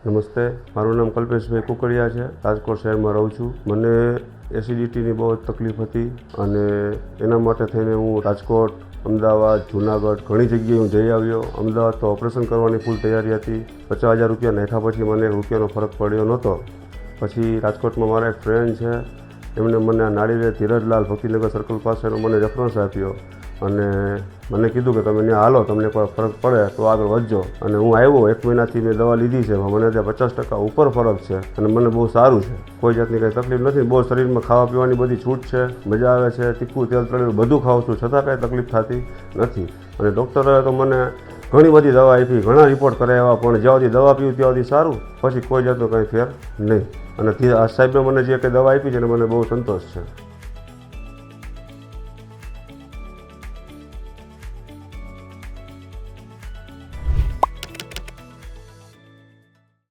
નમસ્તે, મારું નામ કલ્પેશભાઈ કુકડિયા છે. રાજકોટ શહેરમાં રહું છું. મને એસિડિટીની બહુ જ તકલીફ હતી અને એના માટે થઈને હું રાજકોટ, અમદાવાદ, જૂનાગઢ ઘણી જગ્યાએ હું જઈ આવ્યો. અમદાવાદ તો ઓપરેશન કરવાની ફૂલ તૈયારી હતી. 50,000 રૂપિયા નાખ્યા પછી મને રૂપિયાનો ફરક પડ્યો નહોતો. પછી રાજકોટમાં મારા એક ફ્રેન્ડ છે, એમણે મને આ નાળીરે ધીરજલાલ ભક્તિનગર સર્કલ પાસેનો મને રેફરન્સ આપ્યો અને મને કીધું કે તમે ત્યાં હાલો, તમને કોઈ ફરક પડે તો આગળ વધજો. અને હું આવ્યો, 1 મહિનાથી મેં દવા લીધી છે. મને ત્યાં 50% ઉપર ફરક છે અને મને બહુ સારું છે. કોઈ જાતની કંઈ તકલીફ નથી. બહુ શરીરમાં ખાવા પીવાની બધી છૂટ છે, મજા આવે છે. તીખું, તેલ, તળેલું બધું ખાઉં છું, છતાં કાંઈ તકલીફ થતી નથી. અને ડૉક્ટરે તો મને ઘણી બધી દવા આપી, ઘણા રિપોર્ટ કરાવ્યા, પણ જ્યાં સુધી દવા પીવું ત્યાં સુધી સારું, પછી કોઈ જાતનો કંઈ ફેર નહીં. અને આ સાહેબે મને જે કંઈ દવા આપી છે એને મને બહુ સંતોષ છે.